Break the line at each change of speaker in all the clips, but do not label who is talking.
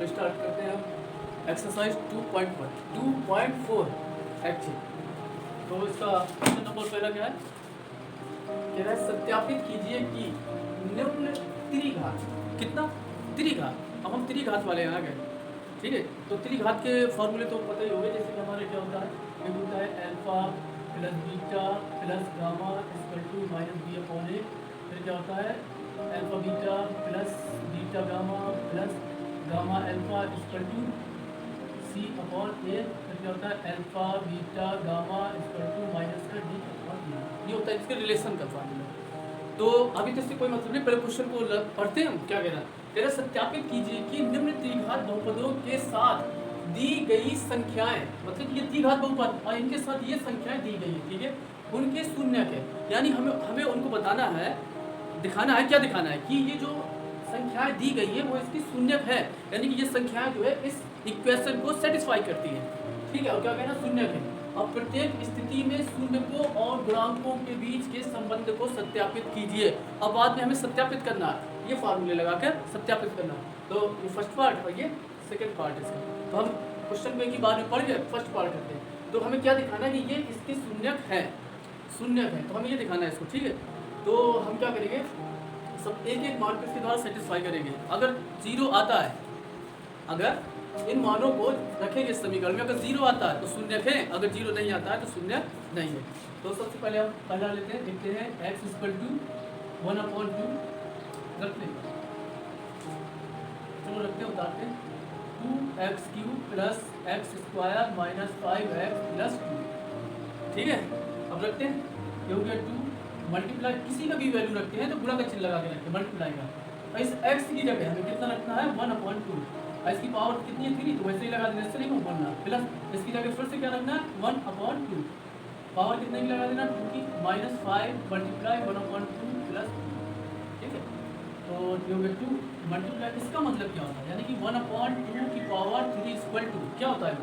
तो स्टार्ट करते हैं हम एक्सरसाइज 2.4 एक्चुअली। तो इसका क्वेश्चन नंबर पहला क्या है, कह रहा है सत्यापित कीजिए कि निम्न त्रिघात कितना त्रिघात। अब हम त्रिघात वाले आ गए, ठीक है। तो त्रिघात के फॉर्मूले तो पता ही होंगे, जैसे कि हमारे क्या होता है, एक होता है alpha plus beta plus gamma equal to minus B upon A. फिर क्या होता है alpha beta plus beta gamma plus gamma alpha equal to C upon A. फिर क्या होता है alpha beta gamma equal to minus का डी अपॉन ए। ये होता है इसके रिलेशन का फॉर्मूला। तो अभी तो इससे कोई मतलब नहीं, पहले क्वेश्चन को पढ़ते हैं हम। क्या कह रहा है, कह रहा सत्यापित कीजिए कि निम्न त्रिघात बहुपदों के साथ दी गई संख्याएं, मतलब ये त्रिघात बहुपद और इनके साथ ये संख्याएं दी गई है, ठीक है, उनके शून्यक है। यानी हमें उनको बताना है, दिखाना है, क्या दिखाना है कि ये जो संख्याएं दी गई है वो इसकी शून्यक है, यानी कि ये संख्याएं जो है इस इक्वेशन को सेटिस्फाई करती है, ठीक है। और क्या कहना, शून्यक है। और प्रत्येक स्थिति में शून्यकों और गुणांकों के बीच के संबंध को सत्यापित कीजिए। अब बाद में हमें सत्यापित करना है, ये फार्मूले लगाकर सत्यापित करना है। तो ये फर्स्ट पार्ट और ये सेकंड पार्ट इसका। तो हम क्वेश्चन को एक ही बार में पढ़ के फर्स्ट पार्ट करते हैं। तो हमें क्या दिखाना है कि ये इसकी शून्यक है, शून्यक है, तो हमें ये दिखाना है इसको, ठीक है। तो हम क्या करेंगे, सब एक एक मान के द्वारा सेटिस्फाई करेंगे। अगर जीरो आता है, अगर इन मानों को रखेंगे समीकरण में, अगर जीरो आता है तो शून्यक है, अगर जीरो नहीं आता है तो शून्य नहीं है। तो सबसे पहले हम पहला लेते हैं, लिखते हैं x इक्वल टू 1/2 रखते हैं, चलो रखते हैं, उतारते हैं 2x³ plus x square minus 5x plus 2, ठीक है। अब रखते हैं, ये हो गया 2 मल्टीप्लाई, किसी का भी वैल्यू रखते हैं तो गुणा का चिन्ह लगा के रखते हैं, मल्टीप्लाई का। और इस x की जगह हमें कितना रखना है, 1/2। इसकी पावर कितनी है, 3, तो वैसे ही लगा देना, इससे नहीं बोलना। प्लस इसकी जगह फिर से क्या रखना है, 1/2। पावर कितने की लगा देना, 2 की, माइनस 5 मल्टीप्लाई 1/2 प्लस, ठीक है। तो ये हो गया 2 मल्टीप्लाई, इसका मतलब क्या होता है, यानी कि 1/2 की पावर 3 इक्वल टू क्या होता है,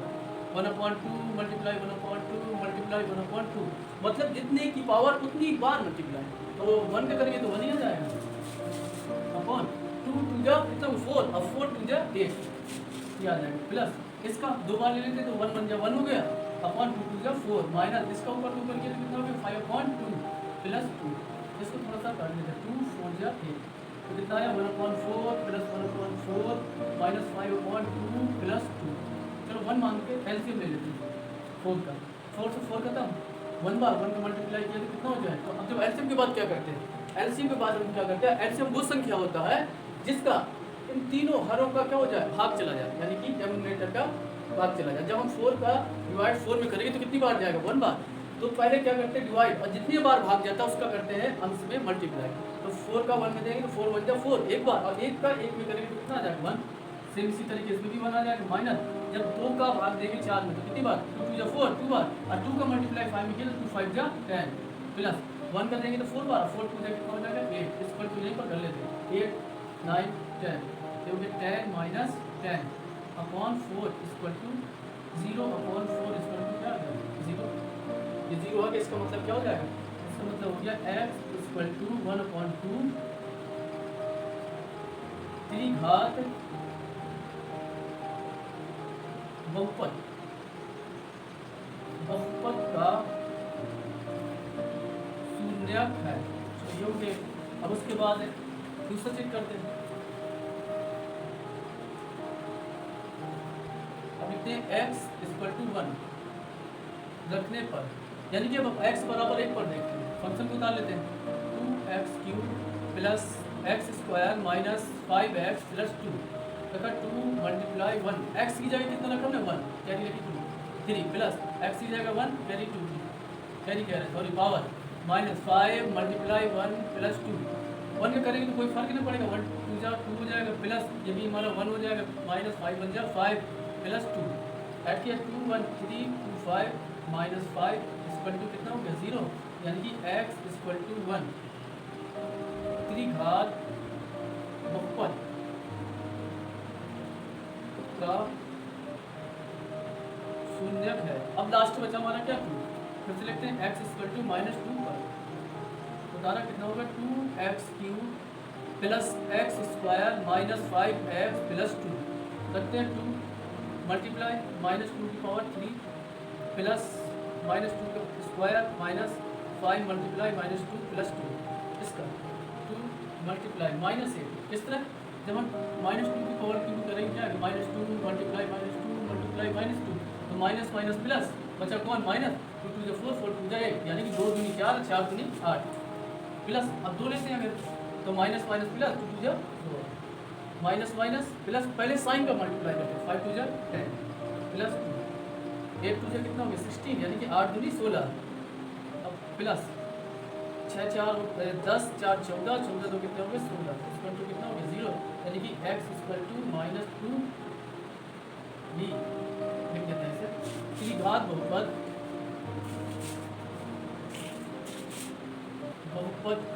1/2 मल्टीप्लाई 1/2 मल्टीप्लाई 1/2, मतलब जितने की पावर उतनी बार मल्टीप्लाई। तो 1 का करेंगे तो 1 ही आ जाएगा, अपॉन 2 टू जा कितना 4, और 4 टू जा 8, ये आ जाएगा। प्लस इसका दो बार ले लेते तो 1 बन जा 1 हो गया, अपॉन 2 टू जा 4, माइनस इसका ऊपर तो ऊपर किया तो कितना हो गया 5/2 प्लस 2। इसको थोड़ा सा काट लेते, 2 4 जा 8, तो कितना आया 1/4 प्लस 1/4 माइनस 5/2 प्लस 2। चलो 1 मान के एलसीएम ले लेते हैं 4 का, 4 से 4 खत्म, 1 बार 1 का मल्टीप्लाई किया तो कितना हो जाए। तो अब जब एलसीएम के बाद क्या करते हैं, एलसीएम के बाद हम क्या करते हैं, एलसीएम वो संख्या होता है जिसका इन तीनों हरों का क्या हो जाए, भाग चला जाए, यानी कि डिनोमिनेटर का भाग चला जाए। जब हम 4 का डिवाइड 4 में करेंगे तो कितनी बार जाएगा, 1 बार। तो पहले क्या करते हैं, डिवाइड, और जितनी बार भाग जाता है उसका करते हैं अंश में मल्टीप्लाई। तो 4 का 1 में देंगे तो 4 बन जाए 4 एक बार, और 1 का 1 में करेंगे तो कितना आ जाएगा 1। सेम इसी तरीके से भी 1 आ जाएगा। माइनस जब 2 का भाग देंगे 4 में तो कितनी बार, 2 2 4 2 बार, और 2 का मल्टीप्लाई 5 में किया तो 2 5 जा 10, प्लस 1 का देंगे तो 4 बार, 4 2 कितना हो जाएगा 8। इस पर तो यहीं पर कर लेते हैं 8 9 10, तो 10 minus 10 upon 4 equal to 0 upon 4 equal to क्या आ जाएगा 0। ये 0 है, इसका मतलब क्या हो जाएगा, इसका मतलब हो गया x इक्वल टू 1/2 त्रिघात बहुपद, बहुपद का शून्यक है। तो ये हो गया। अब उसके बाद दूसरा चेक करते हैं, अब लिखते हैं x इक्वल टू 1 रखने पर, यानी कि अब x बराबर 1 पर देखते हैं, फंक्शन को उतार लेते हैं 2x³ plus x square minus 5x plus 2 रखा 2 मल्टीप्लाई 1, x की जगह कितना रखा हमने 1, कैरी रखी 2 3 प्लस x की जगह 1 कैरी 2 कैरी कह रहे हैं sorry power minus 5 multiply 1 plus 2। 1 का करेंगे तो कोई फर्क नहीं पड़ेगा, 1 2 जा 2 हो जाएगा, प्लस ये भी हमारा 1 हो जाएगा, माइनस 5 बन जाए 5 प्लस 2, ऐड किया 2 1 3 2 5 माइनस 5 इक्वल टू कितना हो गया 0, यानी कि x इक्वल टू 1 त्रिघात बहुपद का शून्यक है। अब लास्ट बचा हमारा क्या 2, फिर से लिखते हैं x इक्वल टू -2 पर, तो दाना कितना होगा 2x³ plus x square minus 5x plus 2 करते हैं 2 मल्टीप्लाई -2 की पावर 3 प्लस -2 का स्क्वायर माइनस 5 मल्टीप्लाई -2 प्लस 2 इसका 2 मल्टीप्लाई -8 किस तरह जब हम -2 की पावर क्यूब करेंगे क्या -2 मल्टीप्लाई -2 तो माइनस माइनस प्लस बचा कौन माइनस 2 2 4 4 2 8 यानी कि 2 दूनी 4 4 दूनी 8 प्लस अब 2 लेते हैं अगर तो minus minus plus 2 2 4 minus minus plus पहले साइन का मल्टीप्लाई करते हैं 5 2 10 प्लस 2 8 2 कितना हो गया 16 यानी कि 8 दूनी 16 अब प्लस 6 4 10 4 14 14 तो कितने हो गए 16 इसका तो कितना हो गया 0 यानी कि x -2 b लिख देते हैं इसे त्रिघात बहुपद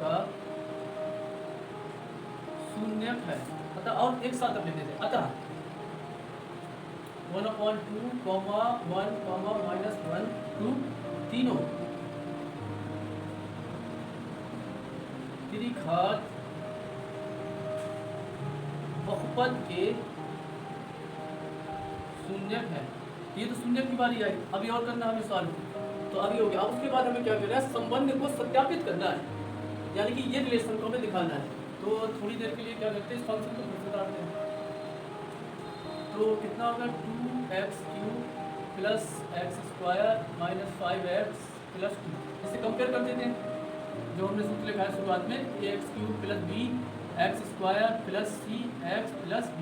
का शून्यक है अतः और एक साथ अपने देते अतः 1/2 1 -1 2 तीनों त्रिघात बहुपद के शून्यक है। ये तो शून्यक की बारी आई अभी और करना हमें सॉल्व तो अभी हो गया अब उसके बाद हमें क्या करना है संबंध को सत्यापित करना है यानी कि ये रिलेशन को हमें दिखाना है तो थोड़ी देर के लिए क्या करते हैं इस फंक्शन को फिर से काटते हैं तो कितना होगा 2x³ plus x² minus 5x plus 2 इसे कंपेयर कर देते हैं जो हमने सूत्र लिखा है शुरुआत में ax³ plus b x² plus c x plus b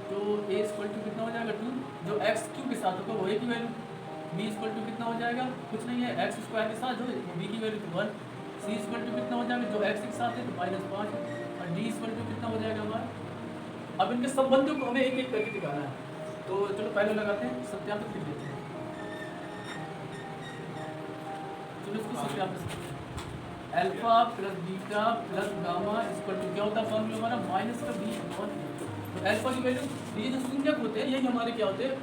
तो a इक्वल टू कितना हो जाएगा 2 जो x³ के साथ होगा वो a की वैल्यू b इक्वल टू कितना हो जाएगा कुछ नहीं है x² के साथ जो b की वैल्यू तो 1 c इक्वल टू कितना हो जाएगा जो x के साथ है तो -5 और d इक्वल टू कितना हो जाएगा हमारा अब इनके संबंधों को हमें एक एक करके दिखाना है तो चलो पहले लगाते हैं सत्यापित कर देते हैं चलो इसको सत्यापित alpha plus beta plus gamma equal to क्या होता है फॉर्मूला हमारा माइनस का b अपॉन तो अल्फा की वैल्यू ये जो शून्यक होते हैं यही हमारे क्या होते हैं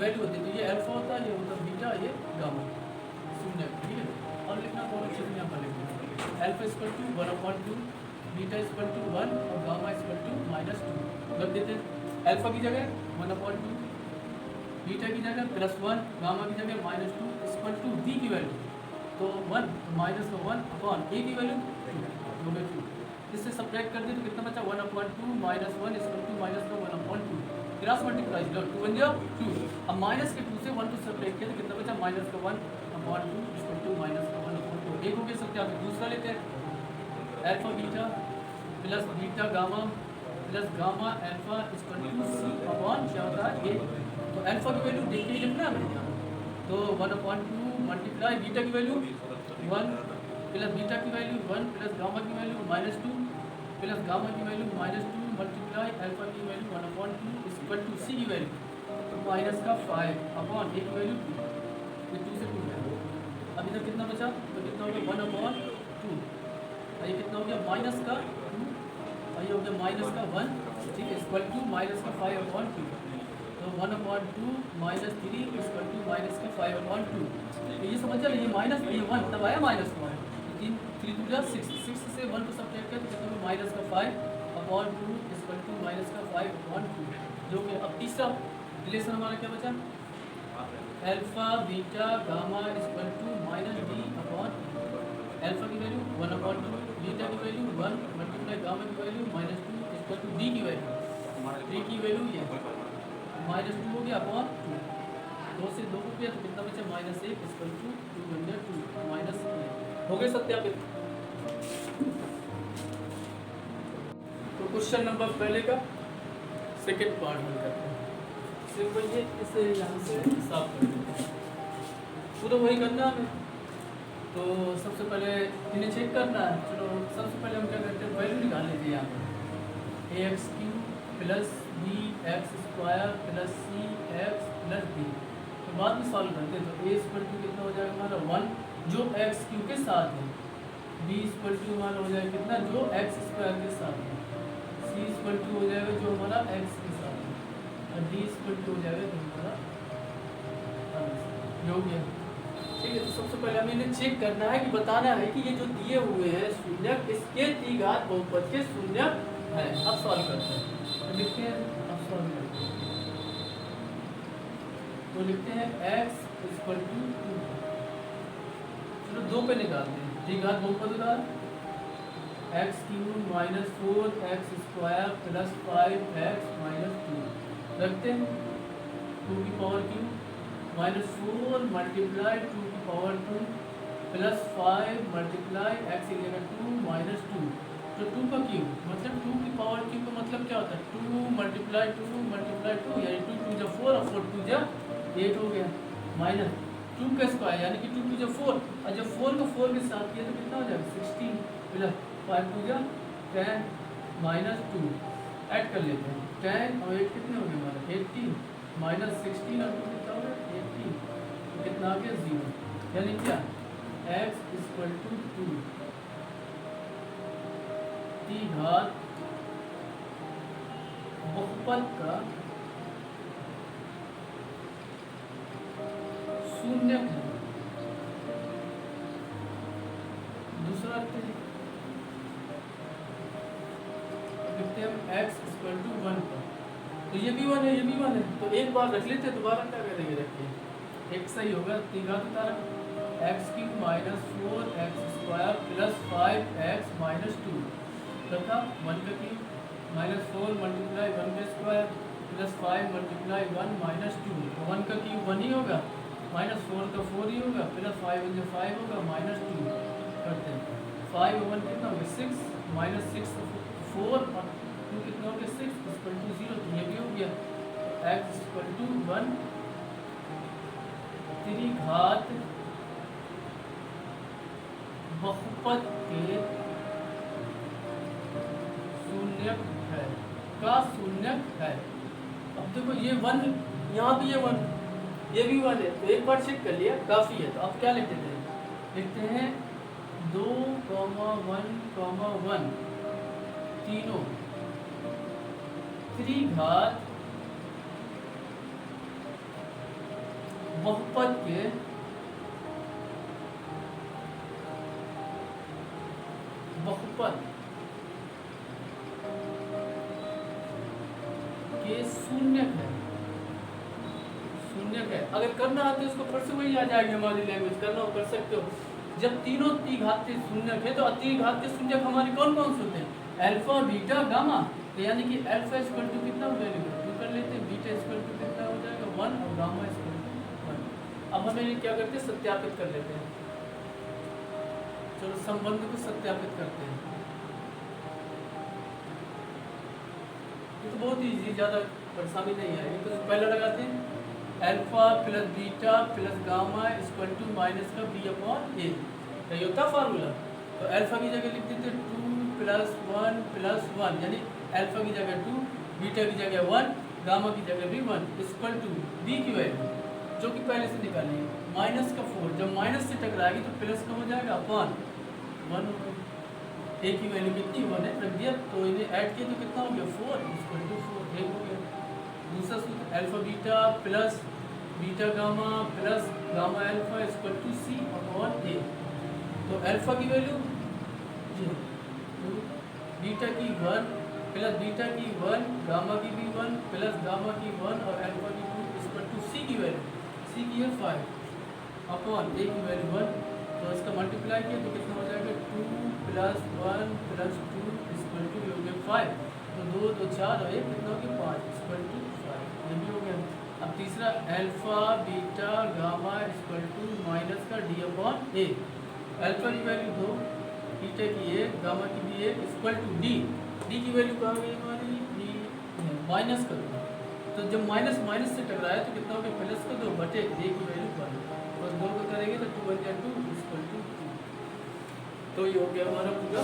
वैल्यू होती है तो ये अल्फा होता है ये होता है बीटा ये गामा शून्यक ठीक है और लिखना बहुत अच्छे से यहाँ पर लिखना alpha equal to 1/2 beta equal to 1 और गामा इक्वल टू -2 रख देते हैं अल्फा की जगह 1/2 बीटा की जगह +1 गामा की जगह -2 इक्वल टू b की वैल्यू तो 1 माइनस का 1 अपॉन a की वैल्यू 2 इससे सब्ट्रैक्ट कर दे तो कितना बचा 1/2 -1 इक्वल टू माइनस का 1/2 क्रॉस मल्टीप्लाई लो 2 1 2 अब माइनस के 2 से 1 को सब्ट्रैक्ट किया तो कितना बचा माइनस का 1/2 इक्वल टू माइनस का 1/2 एक हो गया सकते हैं दूसरा लेते हैं alpha beta plus beta gamma plus gamma alpha equal to c upon क्या होता है a तो अल्फा की वैल्यू देख के ही लिखना है तो 1/2 मल्टीप्लाई बीटा की वैल्यू 1 प्लस बीटा की वैल्यू 1 प्लस गामा की वैल्यू -2 प्लस गामा की वैल्यू -2 मल्टीप्लाई अल्फा की वैल्यू 1/2 इक्वल टू c की वैल्यू तो माइनस का 5 अपॉन a की वैल्यू 2 ये 2 से 2 है अब इधर कितना बचा तो कितना हो गया 1/2 और ये कितना हो गया माइनस का 2 और ये हो गया माइनस का 1 ठीक है इक्वल टू माइनस का 5/2 तो 1/2 -3 इक्वल टू माइनस का 5/2 तो ये समझ लिया ये माइनस ये 1 तब आया -1 3 2 6 6 से 1 को सब्ट्रैक्ट किया तो कितना हो माइनस का 5/2 इक्वल टू माइनस का 5/2 जो कि अब तीसरा रिलेशन हमारा क्या बचा alpha beta gamma equal to -b upon alpha की वैल्यू 1/2 बीटा की वैल्यू 1 मल्टीप्लाई गामा की वैल्यू -2 इक्वल टू d की वैल्यू 3 की वैल्यू ये -2 हो गया अपॉन 2 से 2 को किया तो कितना बचा -1 इक्वल टू 2 माइनस हो गए सत्यापित तो क्वेश्चन नंबर पहले का सेकंड पार्ट में करते हैं सिंपल ये इसे यहाँ से साफ कर देते हैं पूरा वही करना हमें तो सबसे पहले इन्हें चेक करना है चलो सबसे पहले हम क्या करते हैं वैल्यू निकाल लीजिए यहाँ पर ax³ plus bx² plus cx plus b तो बाद में सॉल्व करते हैं तो a इक्वल टू कितना हो जाएगा हमारा 1 जो x³ के साथ है b इक्वल टू हमारा हो जाएगा कितना जो x² के साथ है c इक्वल टू हो जाएगा जो हमारा x के साथ है और d इक्वल टू हो जाएगा जो हमारा हो गया ठीक है तो सबसे पहले हमें इन्हें चेक करना है कि बताना है कि ये जो दिए हुए हैं शून्यक इसके त्रिघात बहुपद के शून्यक है अब सॉल्व करते हैं लिखते हैं अब सॉल्व तो लिखते हैं x इक्वल टू 2। चलो 2 पे निकालते हैं, द्विघात बहुपद का x cube minus 4x square plus 5x minus 2 रखते हैं 2 की पावर क्यूब माइनस 4 मल्टीप्लाई 2 की पावर 2 प्लस 5 मल्टीप्लाई एक्स की जगह 2 माइनस 2। तो 2 का क्यूब मतलब 2 की पावर क्यूब का मतलब क्या होता है 2 मल्टीप्लाई 2 यानी 2 2 जा 4 और 4 2 जा 8 हो गया माइनस 2 का स्क्वायर यानी कि 2 2 जा 4 और जब 4 को 4 के साथ किया तो कितना हो जाएगा 16 प्लस 5 2 जा 10 माइनस 2 ऐड कर लेते हैं 10 और 8 कितने हो गए हमारे 18 माइनस 16 और 2 कितना हो गया 18 तो कितना आ गया 0 यानी क्या x इक्वल टू 2 की घात बहुपद का शून्यक है। दूसरा लिखते हैं हम x इक्वल टू 1 पर, तो ये भी 1 है ये भी 1 है, तो एक बार रख लेते हैं, दोबारा क्या करेंगे रखिए एक सही होगा तीघात उतारा x cube minus 4x square plus 5x minus 2 तथा 1 का क्यूब माइनस 4 मल्टीप्लाई 1 का स्क्वायर प्लस 5 मल्टीप्लाई 1 माइनस 2। 1 का क्यूब 1 ही होगा माइनस 4 का 4 ही होगा प्लस 5 जो 5 होगा माइनस 2 करते हैं 5 और 1 कितना होगा 6 माइनस 6 4 और 2 कितना हो गया 6 इक्वल टू 0। तो ये भी हो गया x इक्वल टू 1 त्रिघात बहुपद के शून्यक है का शून्यक है। अब देखो ये 1 यहाँ भी ये 1 ये भी 1 है, तो एक बार चेक कर लिया काफ़ी है। तो अब क्या लिखते थे लिखते हैं 2, 1, 1 तीनों त्रिघात बहुपद के बहुपद के शून्यक है शून्यक है। अगर करना है तो इसको फिर से वही आ जाएगी हमारी लैंग्वेज, करना हो कर सकते हो। जब तीनों त्रिघात के शून्यक है तो त्रिघात के शून्यक हमारे कौन कौन से होते हैं अल्फा बीटा गामा, तो यानी कि अल्फा इक्वल टू कितना हो जाएगा 2 कर लेते हैं, बीटा इक्वल टू कितना हो जाएगा 1 और गामा इक्वल टू 1। अब हमें क्या करते हैं सत्यापित कर लेते हैं, चलो संबंध को सत्यापित करते हैं। ये तो बहुत ईजी, ज़्यादा परेशानी नहीं है। तो पहले लगाते हैं alpha plus beta plus gamma equal to minus का बी अपॉन ए, ये होता फार्मूला। तो अल्फा की जगह लिख देते 2 प्लस 1 यानी अल्फा की जगह 2 बीटा की जगह 1 गामा की जगह भी 1 इक्वल टू बी की वैल्यू जो कि पहले से निकाली है माइनस का 4, जब माइनस से टकराएगी तो प्लस का हो जाएगा अपॉन 1 होगा। ए की वैल्यू कितनी 1 है रख दिया, तो इन्हें ऐड किया तो कितना हो गया 4 इक्वल टू 4 एक हो गया। दूसरा सूत्र alpha beta plus beta gamma plus gamma alpha equal to C upon A. तो अल्फा की वैल्यू बीटा की 1 प्लस बीटा की 1 गामा की भी 1 प्लस गामा की 1 और अल्फा की 2 इक्वल टू सी की वैल्यू सी की है 5 अपॉन ए की वैल्यू 1। तो इसका मल्टीप्लाई किया तो कितना हो जाएगा 2 प्लस 1 प्लस 2 इक्वल टू हो गया 5। तो 2 2 4 और 1 कितना हो गया 5 इक्वल टू 5, ये भी हो गया। अब तीसरा alpha beta gamma equal to minus का डी अपॉन ए, अल्फा की वैल्यू 2 बीटा की 1 गामा की भी 1 इक्वल टू डी, डी की वैल्यू कहाँ गई हमारी डी माइनस का 2। तो जब माइनस माइनस से टकराया तो कितना हो गया प्लस का 2 बटे ए की वैल्यू 1 और 2 को करेंगे तो 2 बन जाए 2 इक्वल टू 2। तो ये हो गया हमारा पूरा।